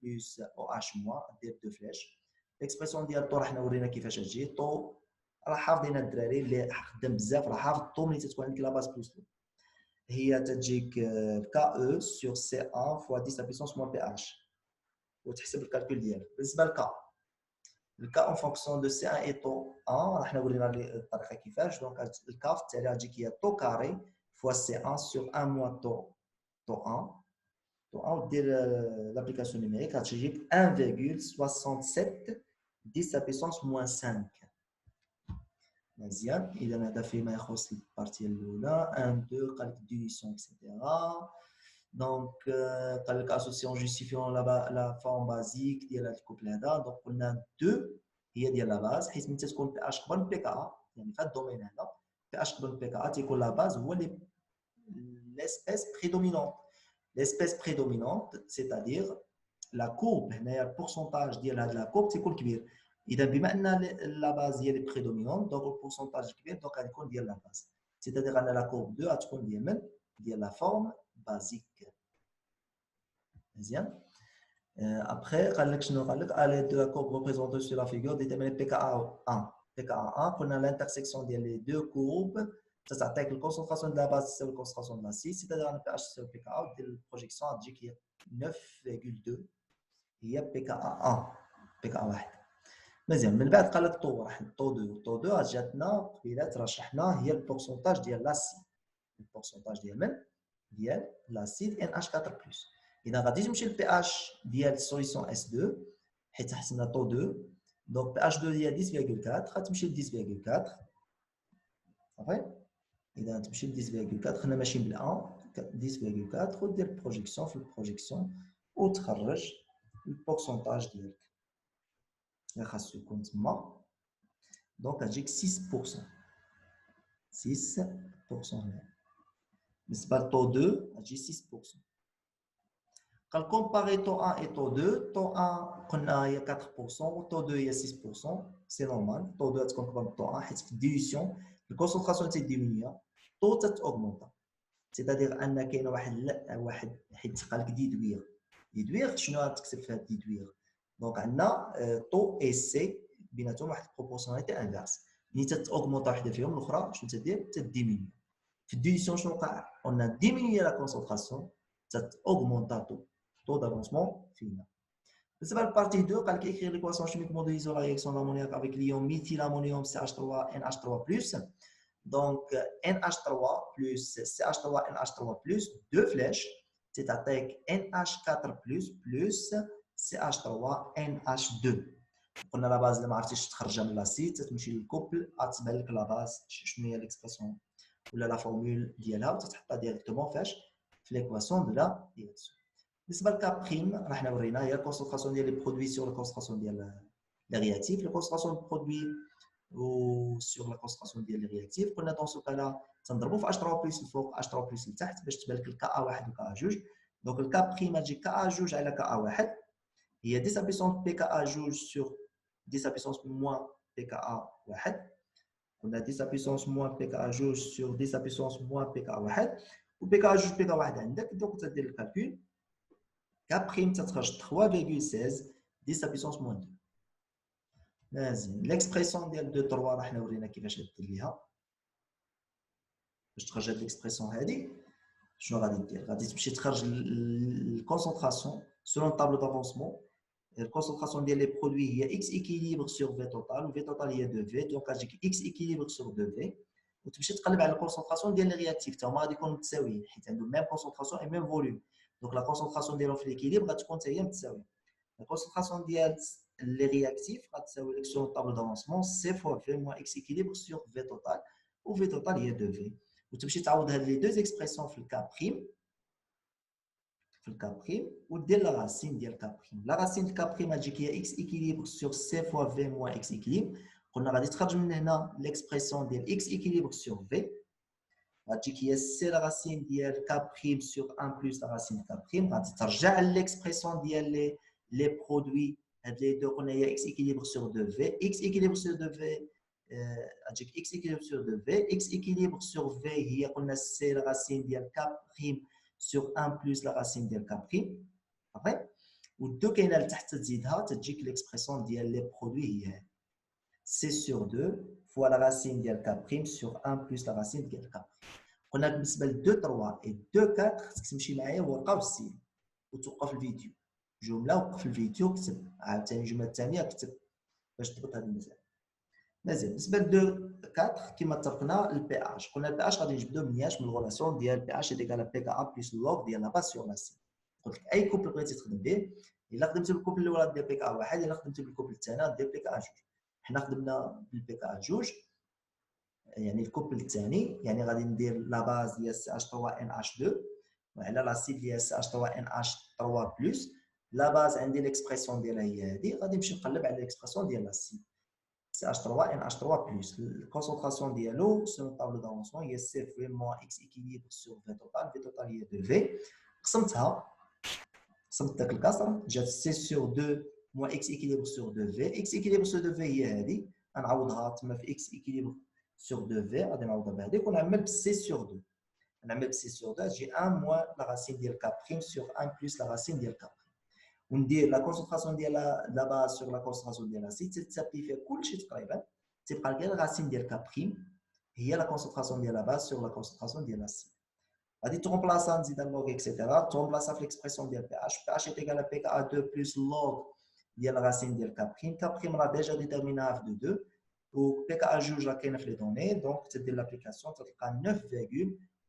OH- دير دو فلاش الاكسبرسيون ديال طو راه حنا ورينا كيفاش تجي طو راه حافظين الدراري اللي خدام بزاف راه حافظ طو ملي تكون عندك لا باز بلس لو هي تجيك كا او سور سي 1 فوا 10 puissance moins pH وتحسب الكالكول ديالك بالنسبه للكا الكا اون فونكسيون دو سي 1 اي طو 1 راه حنا ورينا الطريقه كيفاش دونك الكا في التالي غتجيك هي طو كاري فوا سي 1 سور 1 موان طو 1 ودير لابليكاسيون نيميريك غتجيك 1,67 10 puissance moins 5 مزيان اذا هذا فيما يخص البارتيه الاولى 1 2 قال لك ديليسيون اكسيتيرا دونك قال لك اسوسيون جوستيفيون لا فورم بازيك ديال هذا الكوبل هذا دونك قلنا 2 هي ديال لا باز حيت ملي تكون بي اش قبل بي كا يعني في هذا الدومين هذا بي اش قبل بي كا تيكون لا باز هو ليسبيس بريدومينونت ليسبيس بريدومينونت سيتادير لا كورب هنايا البورسونتاج ديال هاد لا كورب تيكون كبير اذا بما ان لا باز هي لي بريدومينونت دونك البورسونتاج كبير دونك غيكون ديال لا باز سيتادير ان لا كورب 2 غتكون ديال من ديال لا فورم بازيك مزيان ابخي قال لك شنو قال لك ا ليد دو لا كورب ريبريزونتي سور لا فيغور ديتيرميني بي كا 1 بي كا 1 قلنا لانترسيكسيون ديال لي دو كورب تعطيك الكونسونطراسيون ديال لا باز تساوي الكونسونطراسيون ديال لاسيد سيتادير ان بي اش تساوي بي كا 1 ودير البروجيكسيون تجيك هي 9.2 هي بي كا 1 بي كا 1 مزيان من بعد قال لك طو راح طو 2 طو 2 جاتنا قبيلات راه شرحنا هي البورسونتاج ديال لاسيد البورسونتاج ديال من ديال لاسيد ان اش 4 بلس اذا غادي تمشي للبي اش ديال السوليسيون اس 2 حيت حسبنا طو 2 دونك بي اش 2 هي 10.4 غتمشي ل 10.4 صافي اذا تمشي ل 10.4 خلينا ماشيين بال 10.4 ودير بروجيكسيون في البروجيكسيون وتخرج البورسونتاج ديالك اللي خاصو يكون تما دونك غتجيك 6% 6% هنا بالنسبه لطو 2 غتجي 6% قال كومباري طو 1 اي طو 2 طو 1 قلنا هي 4% وطو 2 هي 6% سي نورمال طو 2 تكون كبر من طو 1 حيت في الديليسيون الكونسونطراسيون تيديمينيا طو تتاوغمونطا سيتادير ان كاين واحد حيت قال لك ديدوير شنو غتكتب في هاد ديدوير دونك عندنا طو اي سي بيناتهم واحد البروبورسيوناليتي انفيرس ملي تتاوغمونطا وحده فيهم الاخرى شنو تدير تديميني في الديليسيون شنو وقع اون ديميني لا كونسونطراسيون تاوغمونطا طو دافونسمون فينا بالنسبه للبارتي 2 قال لك écrire l'équation chimique modélisant la réaction d'ammoniac avec l'ion méthylammonium CH3 NH3+. Donc NH3 plus CH3 NH3+, deux flèches, c'est-à-dire NH4+, plus CH3 NH2. قلنا لا باز اللي ما عرفتيش تخرجها من لاسيد تمشي للكوبل غتبان لك لا باز شنو هي ليكسبرسيون ولا لا فورمول ديالها وتتحطها ديريكتومون فاش في ليكواسيون دو لا ديريكسيون بالنسبه لكا بريم راه حنا ورينا هي الكونسونطراسيون ديال لي برودوي سور الكونسونطراسيون ديال لي رياكتيف الكونسونطراسيون دو برودوي و سور لا كونسونطراسيون ديال لي رياكتيف قلنا دون سو كالا تنضربوا في H3 بلس الفوق H3 بلس لتحت باش تبان لك الكا 1 وكا 2 دونك الكا بريم تجي كا 2 على كا 1 هي 10 بيسونس بي كا 2 سور 10 بيسونس موان بي كا 1 قلنا 10 بيسونس موان بي كا 2 سور 10 بيسونس موان بي كا 1 وبي كا 2 بي كا 1 عندك دونك تدير الكالكول كا بريم تتخرج 3.16 10 puissance moins 2. مزيان ليكسبريسيون ديال 2 3 راه حنا ورينا كيفاش غدير ليها باش تخرج هاد ليكسبريسيون هادي. شنو غادي دير؟ غادي تمشي تخرج الكونسونطراسيون سولون طابلو دافونسمون. الكونسونطراسيون ديال لي برودوي هي اكس ايكيليبر سور في توتال، و في توتال هي 2 في، دونك غتجيك اكس ايكيليبر سور 2 في، وتمشي تقلب على الكونسونطراسيون ديال لي رياكتيف تا هما غادي يكونوا متساويين حيت عندهم ميم كونسونطراسيون اي ميم فوليوم، دونك لا كونسونطراسيون ديالهم في ليكيليبر غتكون حتى هي متساويه. لا كونسونطراسيون ديال لي رياكتيف غتساوي لك سور طابلو دافونسمون سي فوا في موان اكس ايكيليبر سور في توتال، و في توتال هي 2 في، وتمشي تعوض هاد لي دوز اكسبريسيون في الكا بريم ودير لا راسين ديال كا بريم. لا راسين ديال كا بريم غتجيك هي اكس ايكيليبر سور سي فوا في موان اكس ايكيليبر. قلنا غادي تخرج من هنا ليكسبريسيون ديال اكس ايكيليبر سور في، غتجيك هي سي لا راسين ديال كا بريم سور 1 بلس لا راسين ديال كا بريم. غادي ترجع ليكسبريسيون ديال لي برودوي هاد لي دو قلنا هي اكس ايكيليبر سور 2 في، اكس ايكيليبر سور 2 في غتجيك اكس ايكيليبر سور 2 في، اكس ايكيليبر سور في هي قلنا سي لا راسين ديال كا بريم sur 1 plus la racine ديال K prime. Après, و2 كاينه لتحت تزيدها تجيك ليكسبريسيون ديال لي برودوي هي C sur 2 fois la racine ديال K prime sur 1 plus la racine ديال K prime. قلنا بالنسبه ل 2 3 و 2 4 خصك تمشي معايا ورقه والسين وتوقف الفيديو. جمله وقف الفيديو كتب عاوتاني الجمله الثانيه كتب باش تضبط هذه المسائل. مزيان بالنسبه ل 2 4 كما اتفقنا البي اش، قلنا البي اش غادي نجبدو منياش من الغولاسيون ديال بي اش ايكال بي كا ا بلس لوغ ديال لا باس سور لا سي. قلت لك اي كوبل بغيتي تخدم به، الا خدمتي بالكوبل الاولى ديال بي كا واحد، الا خدمتي بالكوبل الثاني ديال بي كا جوج. حنا خدمنا بالبي كا جوج يعني الكوبل الثاني، يعني غادي ندير لا باز ديال سي اش 3 ان اش 2 وعلى لا سي ديال سي اش 3 ان اش 3 بلس لا باز عندي ليكسبريسيون ديالها هي هذه، غادي نمشي نقلب على ليكسبريسيون ديال لا سي CH3 NH3 plus. La concentration de l'eau sur le tableau d'avancement est CF moins X équilibre sur V total. V total est de V. قسمتها قسمت داك الكسر جات C sur 2 moins X équilibre sur 2V. X équilibre sur 2V هي هذه غنعوضها تما في X équilibre sur 2V غادي نعوضها بهذيك ونعمل C sur 2. نعمل C sur 2 j'ai 1 moins la racine ديال K prime sur 1 plus la racine ديال K. وندير لا كونسونطراسيون ديالها دابا سور لا كونسونطراسيون ديالها سي تسابلي فيها كلشي تقريبا تيبقى لك الراسين ديال كا بريم هي لا كونسونطراسيون ديالها باز سور لا كونسونطراسيون ديال سي. غادي ترومبلاسا نزيد اللوغ اكسيتيرا ترومبلاسا في ليكسبريسيون ديال بي اش ايت ايكال بي كا 2 بلس لوغ ديال الراسين ديال كا بريم راه ديجا ديتيرميناها في 2 و بي كا جوج راه كاينه في لي دوني دونك تدير لابليكاسيون تلقى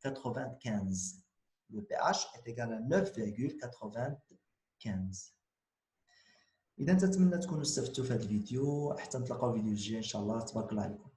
9.95. لو بي اش ايت ايكال 9.95. اذا نتمنى تكونوا استفدتوا في هذا الفيديو، حتى نتلاقاو في فيديو جاي ان شاء الله. تبارك الله عليكم.